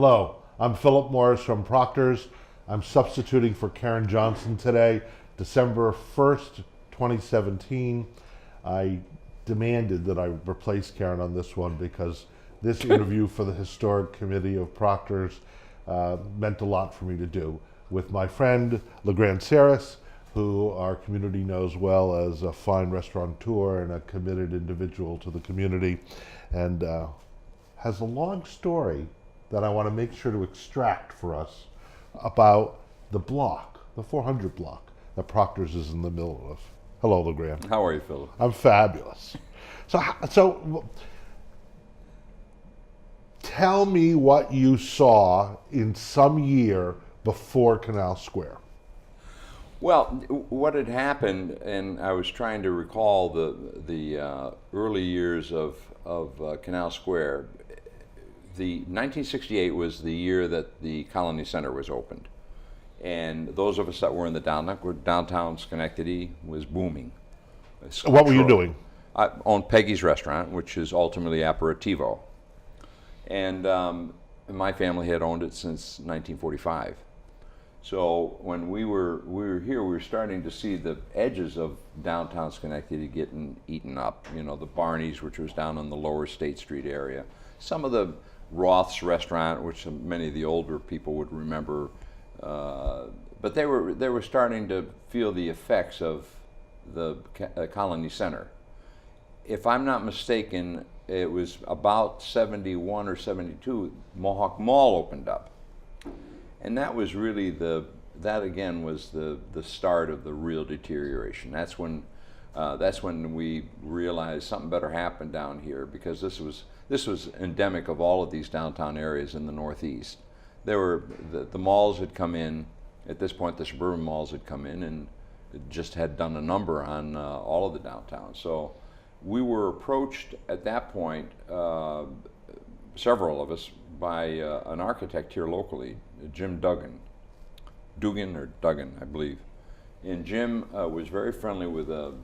Hello, I'm Philip Morris from Proctors. I'm substituting for Karen Johnson today, December 1st, 2017. I demanded that I replace Karen on this one because this interview for the Historic Committee of Proctors meant a lot for me to do with my friend LeGrande Serras, who our community knows well as a fine restaurateur and a committed individual to the community, and has a long story that I want to make sure to extract for us about the block, the 400 block that Proctors is in the middle of. Hello, LeGrande. How are you, Philip? I'm fabulous. So tell me what you saw in some year before Canal Square. Well, what had happened, and I was trying to recall the early years of Canal Square. The 1968 was the year that the Colony Center was opened, and those of us that were in the downtown Schenectady was booming. What were you doing? I owned Peggy's Restaurant, which is ultimately Aperitivo, and my family had owned it since 1945. So when we were here, we were starting to see the edges of downtown Schenectady getting eaten up. You know, the Barney's, which was down in the lower State Street area. Some of the Roth's restaurant, which many of the older people would remember, but they were starting to feel the effects of the Colony Center. If I'm not mistaken, it was about 71 or 72, Mohawk Mall opened up. And that was really that again was the start of the real deterioration. That's when we realized something better happened down here, because this was endemic of all of these downtown areas in the Northeast. The malls had come in. At this point, the suburban malls had come in and just had done a number on all of the downtown. So we were approached at that point, several of us, by an architect here locally, Jim Duggan, I believe. And Jim was very friendly with a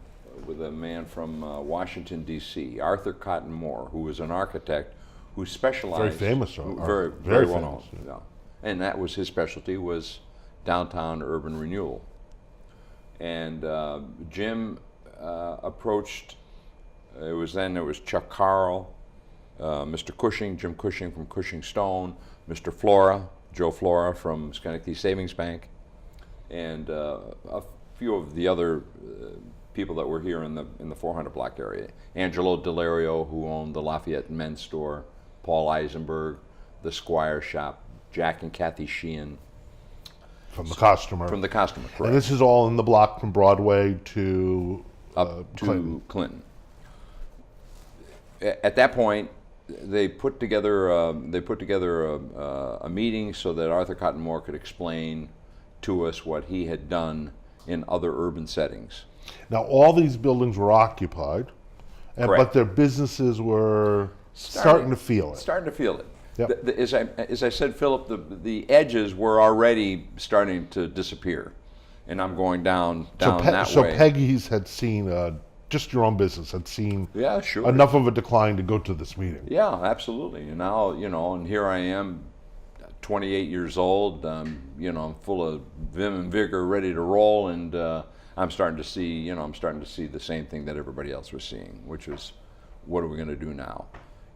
man from Washington, D.C., Arthur Cotton Moore, who was an architect who specialized. Very famous. Very well known. Yeah. And that was his specialty, was downtown urban renewal. And Jim approached, there was Chuck Carl, Mr. Cushing, Jim Cushing from Cushing Stone, Mr. Flora, Joe Flora from Schenectady Savings Bank, and a few of the other people that were here in the 400 block area. Angelo Delario, who owned the Lafayette Men's Store, Paul Eisenberg, the Squire Shop, Jack and Kathy Sheehan. From the Costumer. From the Costumer, correct. And this is all in the block from Broadway to up to Clinton. At that point, they put together a meeting so that Arthur Cotton Moore could explain to us what he had done in other urban settings. Now, all these buildings were occupied, but their businesses were starting to feel it. Starting to feel it. Yep. As I said, Philip, the edges were already starting to disappear, and I'm going down that way. So Peggy's had seen, just your own business had seen enough of a decline to go to this meeting. Yeah, absolutely. And now, and here I am, 28 years old, I'm full of vim and vigor, ready to roll, and I'm starting to see the same thing that everybody else was seeing, which was, what are we going to do now?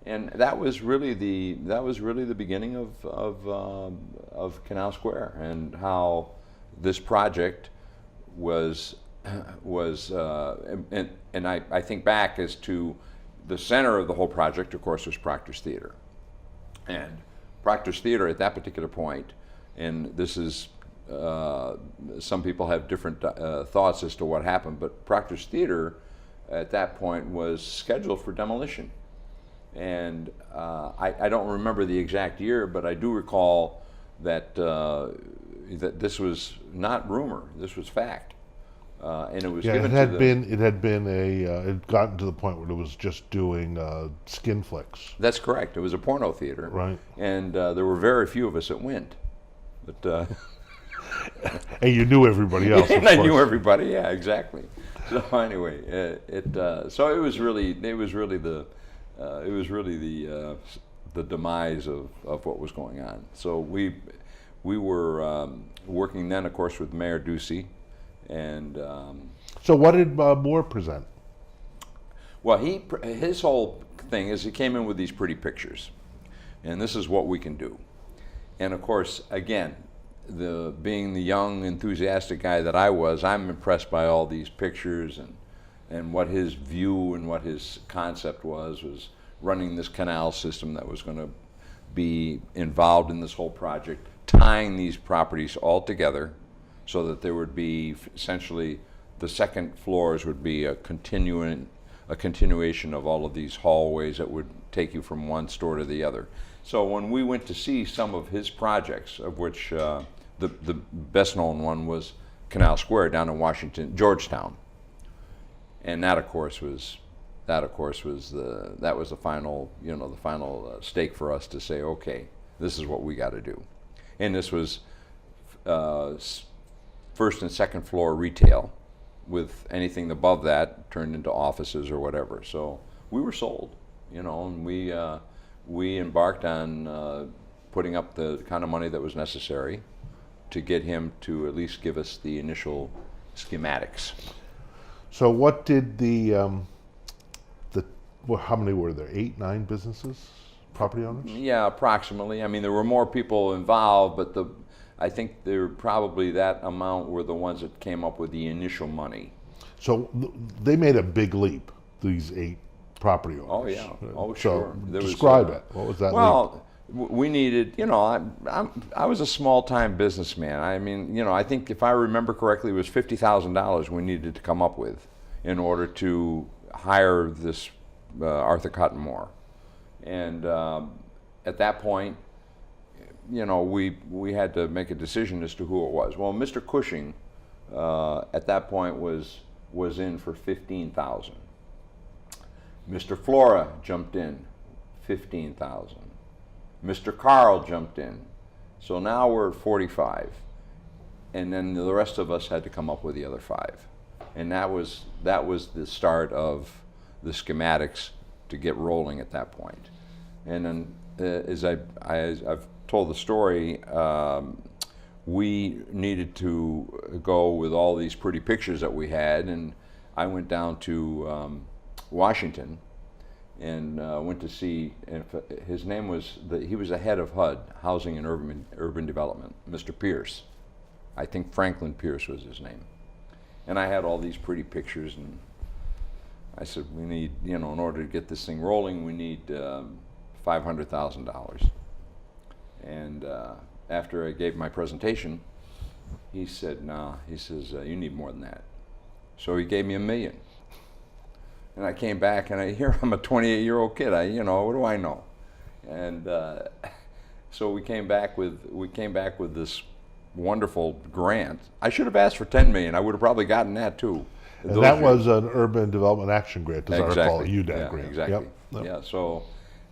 And that was really the beginning of Canal Square, and how this project was and I think back as to the center of the whole project, of course, was Proctors Theater. And Proctors Theater at that particular point, and this is, some people have different thoughts as to what happened, but Proctors Theater at that point was scheduled for demolition. And I don't remember the exact year, but I do recall that that this was not rumor, this was fact. And it was given it had gotten to the point where it was just doing skin flicks. That's correct. It was a porno theater, right? And there were very few of us that went, but and you knew everybody else. And I knew everybody. Yeah, exactly. So anyway, so it was really the the demise of what was going on. So we were working then, of course, with Mayor Ducey, and So what did Moore present? well, his whole thing is he came in with these pretty pictures, and this is what we can do. And of course, again, being the young, enthusiastic guy that I was, I'm impressed by all these pictures and what his view and what his concept was running this canal system that was going to be involved in this whole project, tying these properties all together so that there would be essentially the second floors would be a continuation of all of these hallways that would take you from one store to the other. So when we went to see some of his projects, of which the best known one was Canal Square down in Washington, Georgetown, and that of course was the final, the final stake for us to say, okay, this is what we got to do. And this was first and second floor retail, with anything above that turned into offices or whatever. So we were sold, and we embarked on putting up the kind of money that was necessary to get him to at least give us the initial schematics. So what did how many were there? 8, 9 businesses, property owners? Yeah, approximately. I mean, there were more people involved, but I think there probably that amount were the ones that came up with the initial money. So they made a big leap, these 8 property owners. Oh yeah. Oh So sure. describe it. What was that leap? Well, we needed. I was a small-time businessman. I mean, I think if I remember correctly, it was $50,000 we needed to come up with in order to hire this Arthur Cotton Moore, and at that point, we had to make a decision as to who it was. Well, Mr. Cushing at that point was in for $15,000. Mr. Flora jumped in, $15,000. Mr. Carl jumped in. So now we're at 45. And then the rest of us had to come up with the other 5. And that was the start of the schematics to get rolling at that point. And then as I've told the story, we needed to go with all these pretty pictures that we had, and I went down to Washington and went to see, and his name was, he was the head of HUD, Housing and Urban Development, Mr. Pierce. I think Franklin Pierce was his name. And I had all these pretty pictures, and I said, we need, in order to get this thing rolling, we need $500,000. And after I gave my presentation, he said, nah, he says, you need more than that. So he gave me $1 million. And I came back, and I'm a 28-year-old kid. What do I know? And so we came back with this wonderful grant. I should have asked for $10 million. I would have probably gotten that too. And that was an Urban Development Action Grant, as I recall, a UDAG grant. Exactly. Yep. Yeah. So,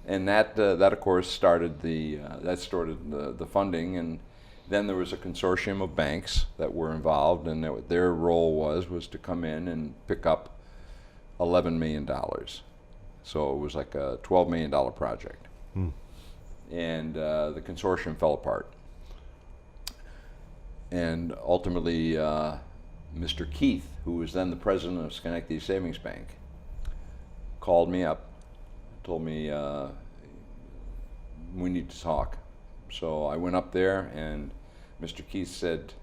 and that of course started the funding, and then there was a consortium of banks that were involved, and their role was to come in and pick up $11 million. So it was like a $12 million project. And the consortium fell apart. And ultimately, Mr. Keith, who was then the president of Schenectady Savings Bank, called me up, told me, we need to talk. So I went up there, and Mr. Keith said,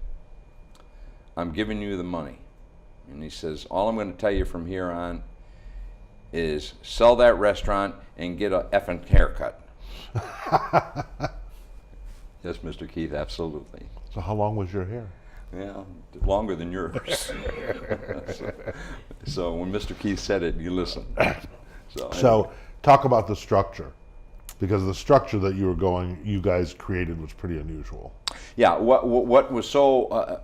I'm giving you the money. And he says, all I'm going to tell you from here on is sell that restaurant and get a effing haircut. Yes, Mr. Keith, absolutely. So how long was your hair? Yeah, longer than yours. So when Mr. Keith said it, you listened. So talk about the structure, because the structure that you guys created was pretty unusual. Yeah, what was so,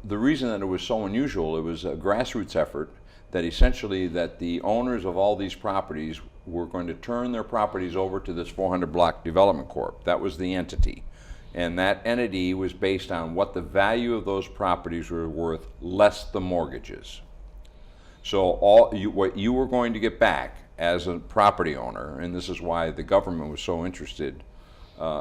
the reason that it was so unusual, it was a grassroots effort that essentially that the owners of all these properties were going to turn their properties over to this 400 Block Development Corp. That was the entity. And that entity was based on what the value of those properties were worth less the mortgages. So what you were going to get back as a property owner, and this is why the government was so interested,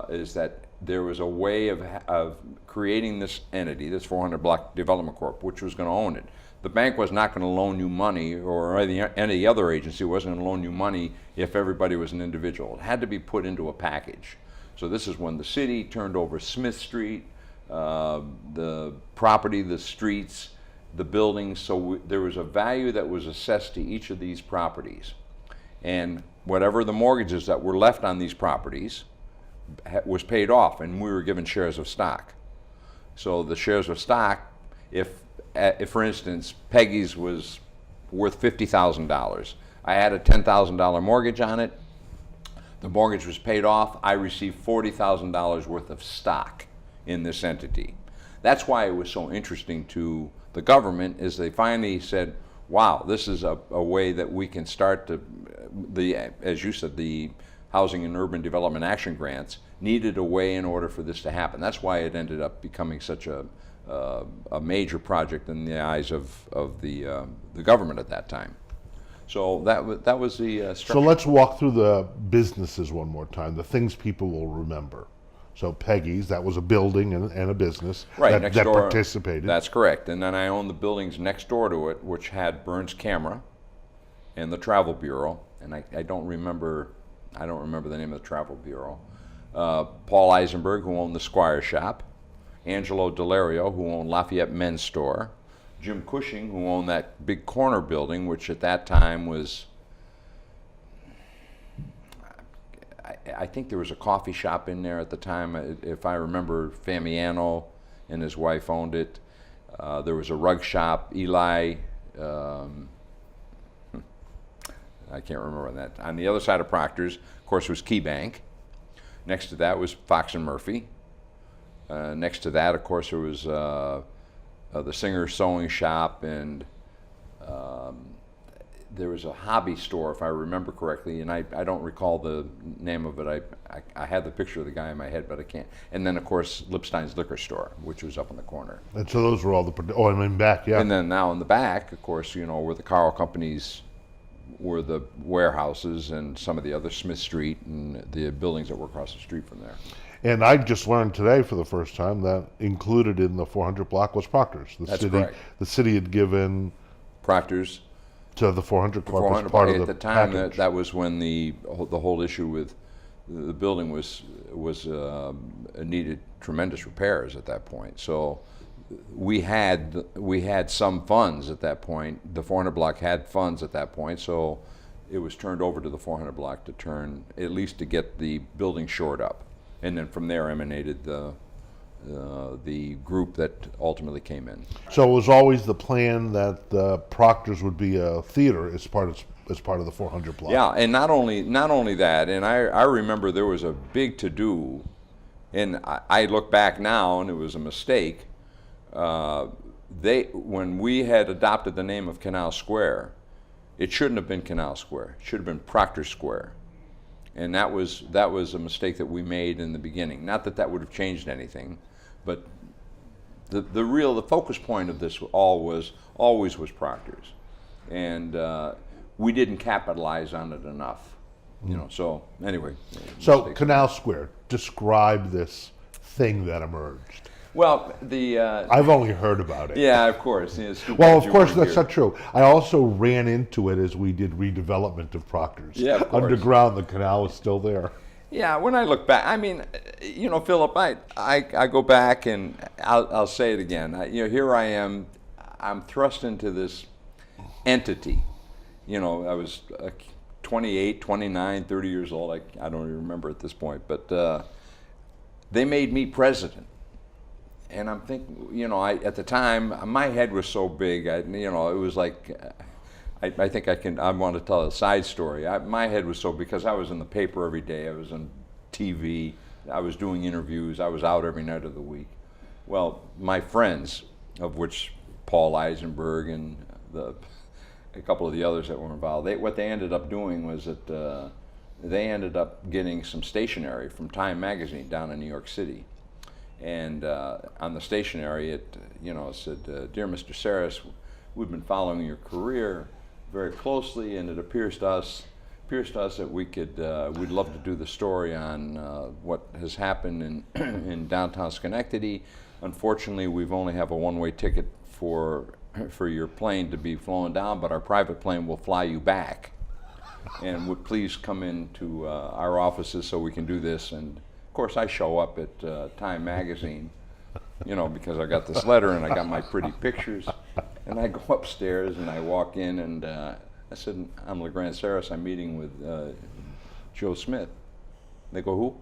is that there was a way of creating this entity, this 400 Block Development Corp., which was going to own it. The bank was not going to loan you money, or any other agency wasn't going to loan you money if everybody was an individual. It had to be put into a package. So this is when the city turned over Smith Street, the property, the streets, the buildings. So there was a value that was assessed to each of these properties. And whatever the mortgages that were left on these properties was paid off, and we were given shares of stock. So the shares of stock, if for instance, Peggy's was worth $50,000. I had a $10,000 mortgage on it. The mortgage was paid off. I received $40,000 worth of stock in this entity. That's why it was so interesting to the government, is they finally said, wow, this is a way that we can start to, as you said, the Housing and Urban Development Action Grants needed a way in order for this to happen. That's why it ended up becoming such a major project in the eyes of the government at that time. So that was the structure. So let's walk through the businesses one more time, the things people will remember. So Peggy's, that was a building and a business right, that participated. That's correct. And then I owned the buildings next door to it, which had Burns Camera and the Travel Bureau. And I don't remember the name of the Travel Bureau. Paul Eisenberg, who owned the Squire Shop. Angelo Delario, who owned Lafayette Men's Store. Jim Cushing, who owned that big corner building, which at that time was, I think there was a coffee shop in there at the time. If I remember, Famiano and his wife owned it. There was a rug shop, Eli, I can't remember that. On the other side of Proctors, of course, was Key Bank. Next to that was Fox and Murphy. Next to that, of course, there was the Singer Sewing Shop, and there was a hobby store, if I remember correctly, and I don't recall the name of it. I had the picture of the guy in my head, but I can't. And then, of course, Lipstein's Liquor Store, which was up in the corner. And so those were all back, yeah. And then now in the back, of course, where the Carl companies were the warehouses, and some of the other Smith Street and the buildings that were across the street from there. And I just learned today for the first time that included in the 400 block was Proctors. That's correct. The city had given Proctors to the 400 block as part block. of the At the time, package. that was when the whole issue with the building was needed tremendous repairs at that point. So we had some funds at that point. The 400 block had funds at that point, so it was turned over to the 400 block at least to get the building shored up. And then from there emanated the group that ultimately came in. So it was always the plan that the Proctors would be a theater as part of the 400 block. Yeah, and not only that, and I remember there was a big to-do, and I look back now and it was a mistake. When we had adopted the name of Canal Square, it shouldn't have been Canal Square. It should have been Proctor Square. And that was a mistake that we made in the beginning. Not that would have changed anything, but the focus point of this always was Proctors, and we didn't capitalize on it enough, So anyway. So Canal Square, describe this thing that emerged. Well, I've only heard about it. Yeah, of course. Well, of course, that's not true. I also ran into it as we did redevelopment of Proctors. Yeah, of course. Underground, the canal is still there. Yeah, when I look back, I mean, Philip, I go back and I'll say it again. Here I am, I'm thrust into this entity. I was 28, 29, 30 years old. I don't even remember at this point, but they made me president. And I'm thinking, at the time, my head was so big, it was like, I think I want to tell a side story. My head was so, because I was in the paper every day, I was on TV, I was doing interviews, I was out every night of the week. Well, my friends, of which Paul Eisenberg and a couple of the others that were involved, what they ended up doing was that they ended up getting some stationery from Time magazine down in New York City. And on the stationery, it said, "Dear Mr. Serras, we've been following your career very closely, and it appears to us appears to us that we'd love to do the story on what has happened in in downtown Schenectady. Unfortunately, we've only have a one-way ticket for your plane to be flown down, but our private plane will fly you back. And would please come into our offices so we can do this. And of course, I show up at Time Magazine, because I got this letter and I got my pretty pictures. And I go upstairs and I walk in and I said, I'm LeGrande Serras. I'm meeting with Joe Smith. They go, who?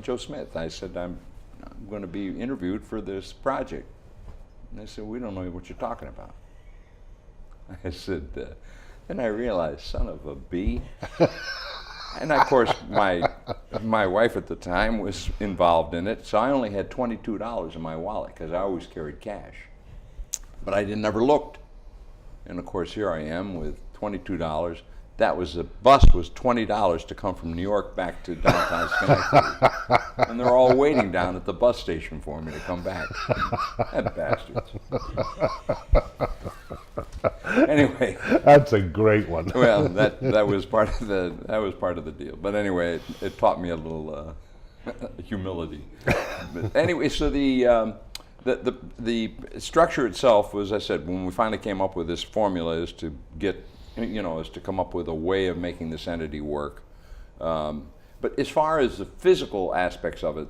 Joe Smith. I said, I'm going to be interviewed for this project. And they said, we don't know what you're talking about. I said, then I realized, son of a bee. And of course, my wife at the time was involved in it, so I only had $22 in my wallet because I always carried cash. But I never looked. And of course, here I am with $22. The bus was $20 to come from New York back to downtown Schenectady. And they're all waiting down at the bus station for me to come back. That bastards. Anyway. That's a great one. Well, that was part of the deal. But anyway, it taught me a little humility. But anyway, so the structure itself was, I said, when we finally came up with this formula, is to come up with a way of making this entity work. But as far as the physical aspects of it,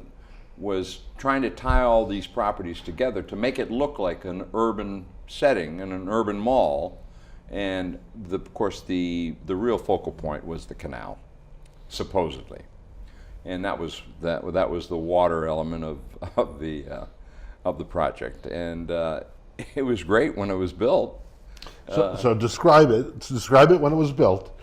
was trying to tie all these properties together to make it look like an urban setting and an urban mall. And of course, the real focal point was the canal, supposedly, and that was the water element of the project. And it was great when it was built. So describe it. Describe it when it was built.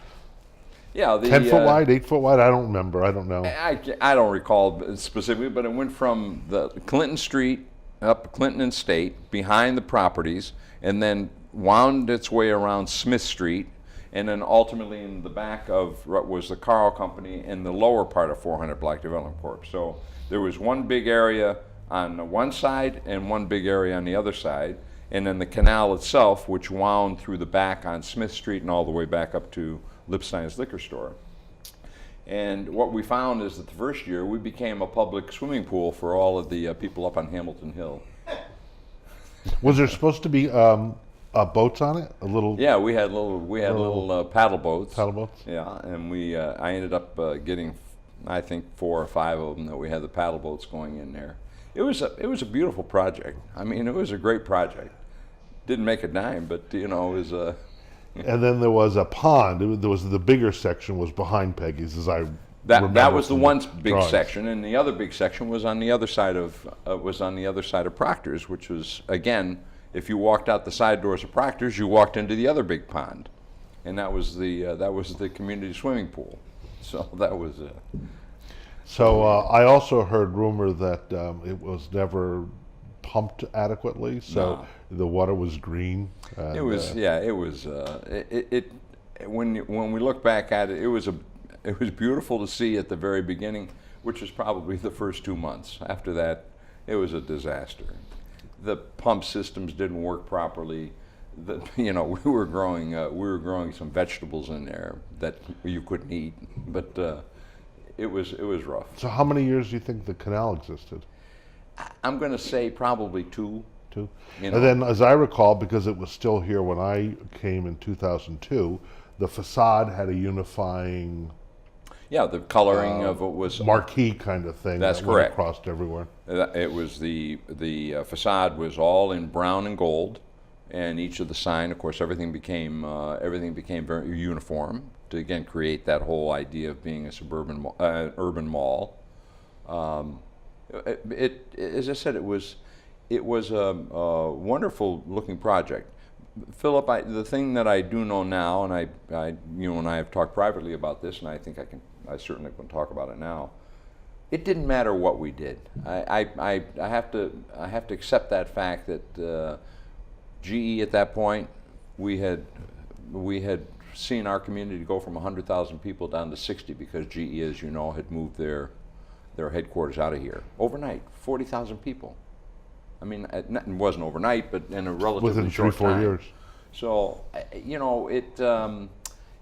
Yeah, 10 foot wide, 8 foot wide. I don't remember. I don't know. I don't recall specifically, but it went from the Clinton Street up Clinton and State behind the properties, and then wound its way around Smith Street, and then ultimately in the back of what was the Carl Company and the lower part of 400 Block Development Corp. So there was one big area on the one side and one big area on the other side, and then the canal itself, which wound through the back on Smith Street and all the way back up to Lipstein's liquor store. And what we found is that the first year we became a public swimming pool for all of the people up on Hamilton Hill. Was there supposed to be boats on it? A little. Yeah, we had little paddle boats. Paddle boats. Yeah, and I ended up getting, I think, 4 or 5 of them that we had the paddle boats going in there. It was a beautiful project. I mean, it was a great project. Didn't make a dime, but it was a. And then there was a pond. There was the bigger section was behind Peggy's, as I remember. That was the one big drawings. section, and the other big section was on the other side of Proctors, which was, again, if you walked out the side doors of Proctors, you walked into the other big pond, and that was the community swimming pool. So that was. So I also heard rumor that it was never pumped adequately, so the water was green. And, it was when we look back at it, it was beautiful to see at the very beginning, which was probably the first 2 months. After that, it was a disaster. The pump systems didn't work properly. We were growing some vegetables in there that you couldn't eat, but it was rough. So how many years do you think the canal existed? I'm going to say probably 2. And then, as I recall, because it was still here when I came in 2002, the facade had a unifying. Yeah, the coloring of it was marquee kind of thing. That's that correct. Went across everywhere. It was the facade was all in brown and gold, and each of the sign, of course, everything became very uniform to again create that whole idea of being a suburban urban mall. As I said, it was a wonderful looking project. Philip, the thing that I do know now, and you and I have talked privately about this, and I think I certainly can talk about it now. It didn't matter what we did. I have to accept that fact that GE at that point, we had seen our community go from 100,000 people down to 60 because GE, as you know, had moved their headquarters out of here overnight. 40,000 people. I mean, it wasn't overnight, but in a relatively within short 3-4 time. years. So,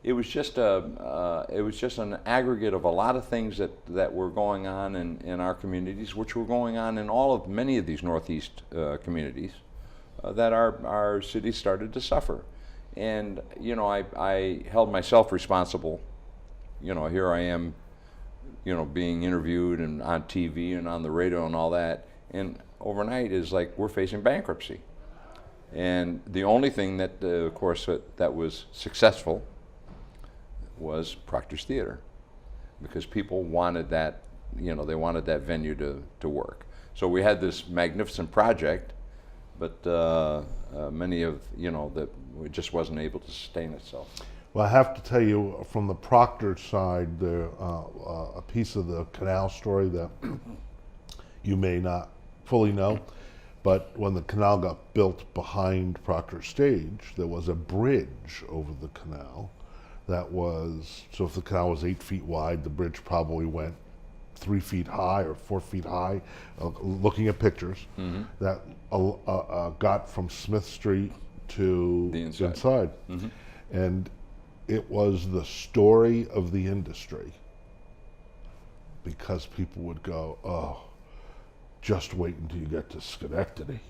it was just an aggregate of a lot of things that were going on in our communities, which were going on in many of these Northeast communities, that our city started to suffer. And I held myself responsible. Here I am, being interviewed and on TV and on the radio and all that, and overnight is like we're facing bankruptcy. And the only thing that, of course, that was successful was Proctors Theater, because people wanted that, they wanted that venue to work. So we had this magnificent project, but many of, that it just wasn't able to sustain itself. Well, I have to tell you, from the Proctor side, a piece of the canal story that you may not fully know, but when the canal got built behind Proctor Stage, there was a bridge over the canal that was, so if the canal was 8 feet wide, the bridge probably went 3 feet high or 4 feet high, looking at pictures, that got from Smith Street to The inside. inside. And it was the story of the industry, because people would go, oh, just wait until you get to Schenectady,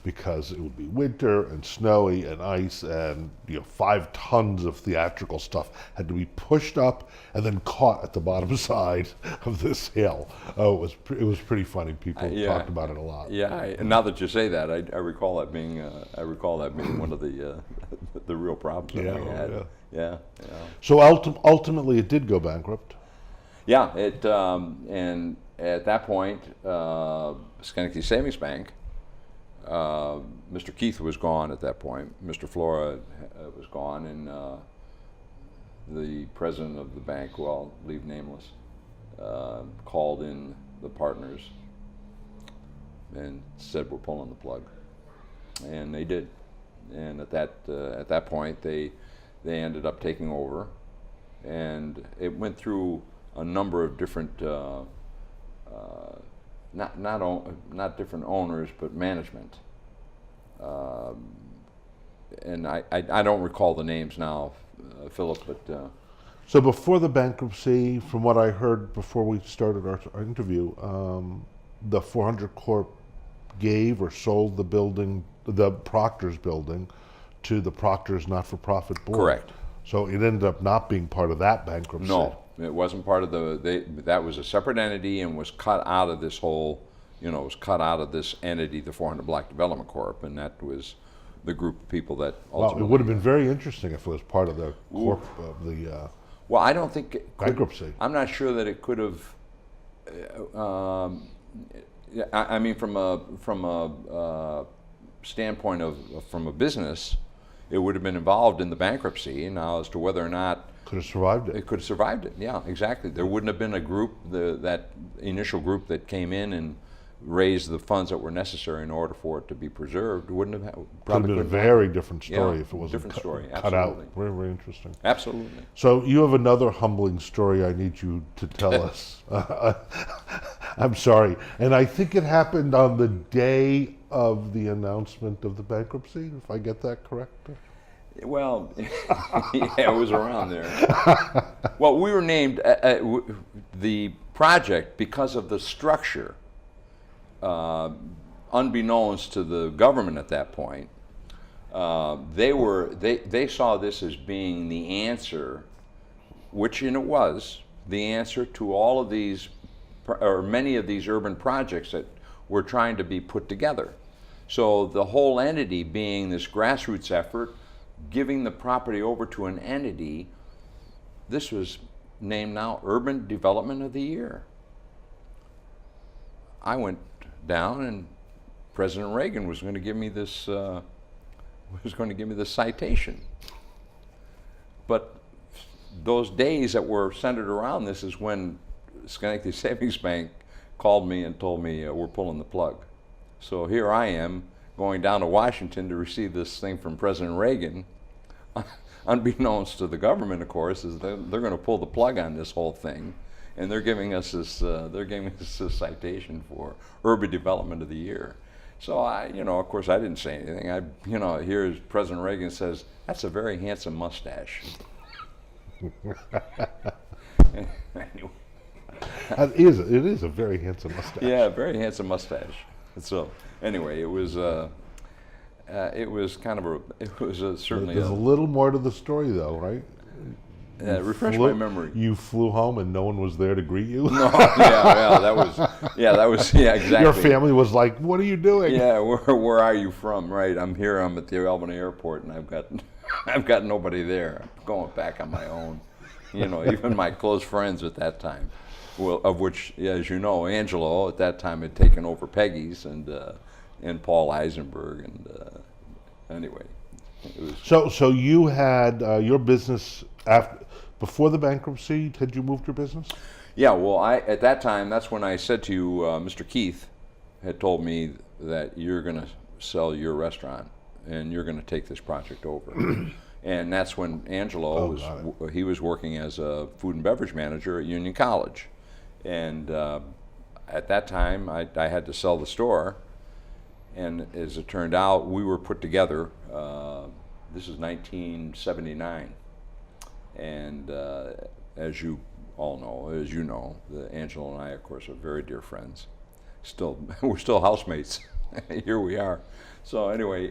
because it would be winter and snowy and ice, and 5 tons of theatrical stuff had to be pushed up and then caught at the bottom side of this hill. Oh, it was pretty funny. People talked about it a lot. Yeah, and now that you say that, I recall that being one of the real problems that we had. Yeah. So ultimately, it did go bankrupt. Yeah, and at that point, Schenectady Savings Bank, Mr. Keith was gone at that point. Mr. Flora was gone, and the president of the bank, who I'll leave nameless, called in the partners and said, "We're pulling the plug," and they did. And at that point, they ended up taking over, and it went through a number of different. Not different owners, but management. And I don't recall the names now, Philip, but... So before the bankruptcy, from what I heard before we started our interview, the 400 Corp gave or sold the building, the Proctors building, to the Proctors not-for-profit board. Correct. So it ended up not being part of that bankruptcy. No. It wasn't part of that was a separate entity and was cut out of this whole, was cut out of this entity, the 400 Block Development Corp., and that was the group of people that ultimately... Well, it would have been very interesting if it was part of the corp of the well, I don't think it could, bankruptcy. I'm not sure that it could have... I mean, from a standpoint from a business, it would have been involved in the bankruptcy. Now, as to whether or not could have survived it. It could have survived it. Yeah, exactly. There wouldn't have been a group, that initial group that came in and raised the funds that were necessary in order for it to be preserved. Wouldn't have Could have been a very different story Yeah, if it wasn't different story. cut out. Absolutely. Very, very interesting. Absolutely. So you have another humbling story I need you to tell us. I'm sorry. And I think it happened on the day of the announcement of the bankruptcy, if I get that correct. Well, yeah, it was around there. Well, we were named the project because of the structure. Unbeknownst to the government at that point, they saw this as being the answer, which it was the answer to all of these, or many of these urban projects that were trying to be put together. So the whole entity being this grassroots effort, giving the property over to an entity, this was named now Urban Development of the Year. I went down, and President Reagan was going to give me this citation. But those days that were centered around this is when Schenectady Savings Bank called me and told me we're pulling the plug. So here I am going down to Washington to receive this thing from President Reagan. Unbeknownst to the government, of course, is they're going to pull the plug on this whole thing, and they're giving us this citation for Urban Development of the Year. So of course, I didn't say anything. Here President Reagan says, "That's a very handsome mustache." Anyway, It is a very handsome mustache. yeah, very handsome mustache. So anyway, it was kind of certainly There's a little more to the story, though, right? refresh my memory. You flew home and no one was there to greet you. No, that was exactly. Your family was like, "What are you doing?" Yeah, where are you from? Right, I'm here. I'm at the Albany airport, and I've got nobody there. I'm going back on my own. Even my close friends at that time, well, of which, as you know, Angelo at that time had taken over Peggy's, and Paul Eisenberg, and anyway, it was. So you had your business before the bankruptcy. Had you moved your business? Yeah, well, at that time, that's when I said to you, Mr. Keith had told me that you're going to sell your restaurant and you're going to take this project over. And that's when Angelo he was working as a food and beverage manager at Union College. And at that time, I had to sell the store. And as it turned out, we were put together. This is 1979. And as you know, Angelo and I, of course, are very dear friends. We're still housemates. Here we are. So anyway,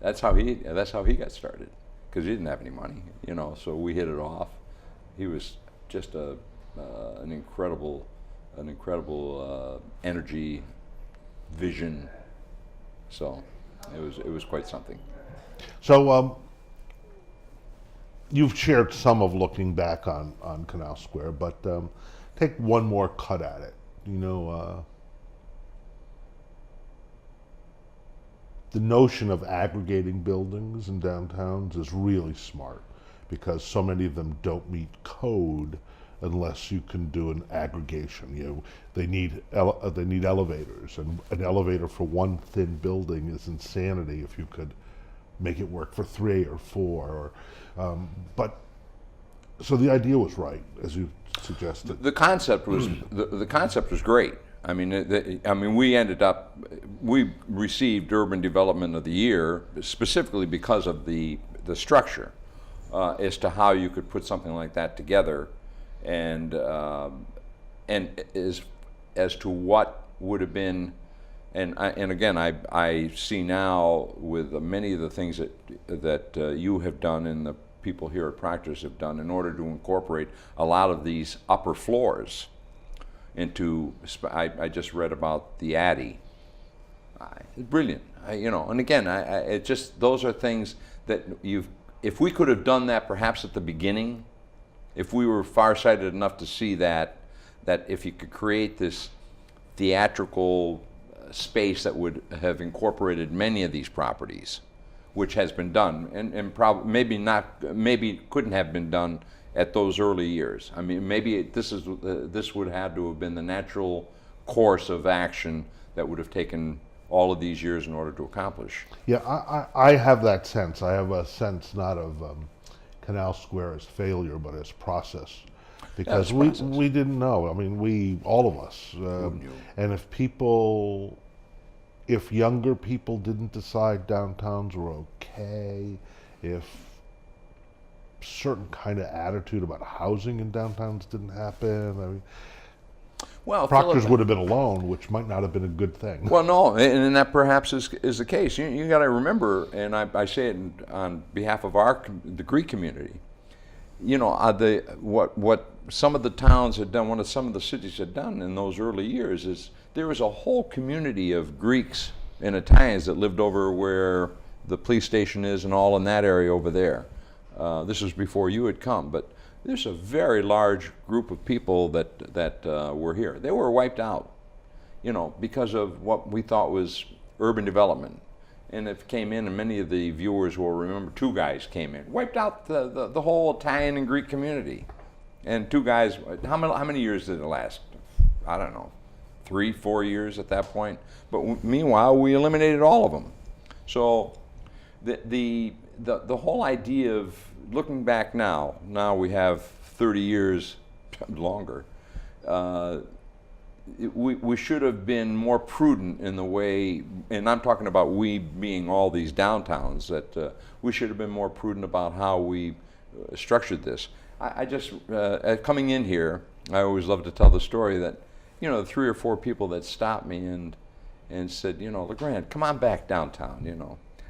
that's how he got started, because he didn't have any money, So we hit it off. He was just an incredible energy, vision. So it was quite something. So you've shared some of looking back on Canal Square, but take one more cut at it. The notion of aggregating buildings in downtowns is really smart, because so many of them don't meet code unless you can do an aggregation. They need elevators, and an elevator for one thin building is insanity if you could make it work for 3 or 4. So the idea was right, as you suggested. The concept was the concept was great. I mean, we received Urban Development of the Year specifically because of the structure, as to how you could put something like that together, and as to what would have been. And again, I see now with many of the things that you have done and the people here at Proctors have done in order to incorporate a lot of these upper floors into. I just read about the Addy. Brilliant, And again, it just, those are things that if we could have done that perhaps at the beginning, if we were farsighted enough to see that if you could create this theatrical space that would have incorporated many of these properties, which has been done, and maybe couldn't have been done at those early years. I mean, maybe this would have to have been the natural course of action that would have taken all of these years in order to accomplish. Yeah, I have that sense. I have a sense not of Canal Square as failure, but as process. Because we didn't know. I mean, all of us. And if younger people didn't decide downtowns were okay, if certain kind of attitude about housing in downtowns didn't happen, Proctors would have been alone, which might not have been a good thing. Well, no, and that perhaps is the case. You got to remember, and I say it on behalf of the Greek community. What some of the towns had done, what some of the cities had done in those early years is there was a whole community of Greeks and Italians that lived over where the police station is and all in that area over there. This was before you had come, but there's a very large group of people that were here. They were wiped out, because of what we thought was urban development. And it came in, and many of the viewers will remember 2 guys came in, wiped out the whole Italian and Greek community. And 2 guys, how many years did it last? I don't know, 3, 4 years at that point. But meanwhile, we eliminated all of them. So the whole idea of looking back now we have 30 years longer. We should have been more prudent in the way, and I'm talking about we being all these downtowns, that we should have been more prudent about how we structured this. I just, coming in here, I always love to tell the story that, the 3 or 4 people that stopped me and said, LeGrande, come on back downtown,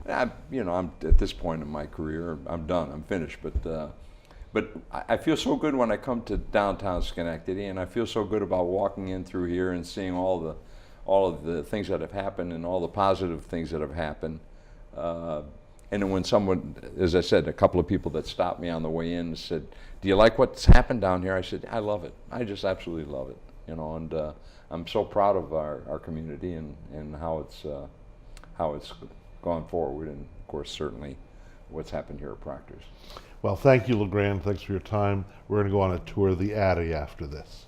And I'm at this point in my career, I'm done, I'm finished, but I feel so good when I come to downtown Schenectady, and I feel so good about walking in through here and seeing all of the things that have happened and all the positive things that have happened. And then when someone, as I said, a couple of people that stopped me on the way in said, "Do you like what's happened down here?" I said, "I love it. I just absolutely love it." And I'm so proud of our community and how it's gone forward, and of course certainly what's happened here at Proctors. Well, thank you, LeGrande. Thanks for your time. We're going to go on a tour of the Addy after this.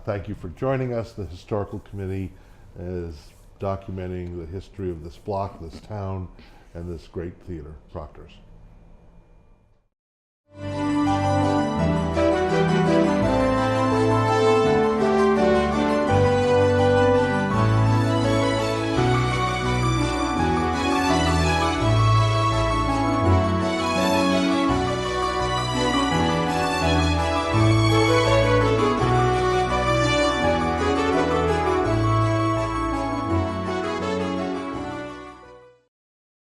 Thank you for joining us. The Historical Committee is documenting the history of this block, this town, and this great theater, Proctors.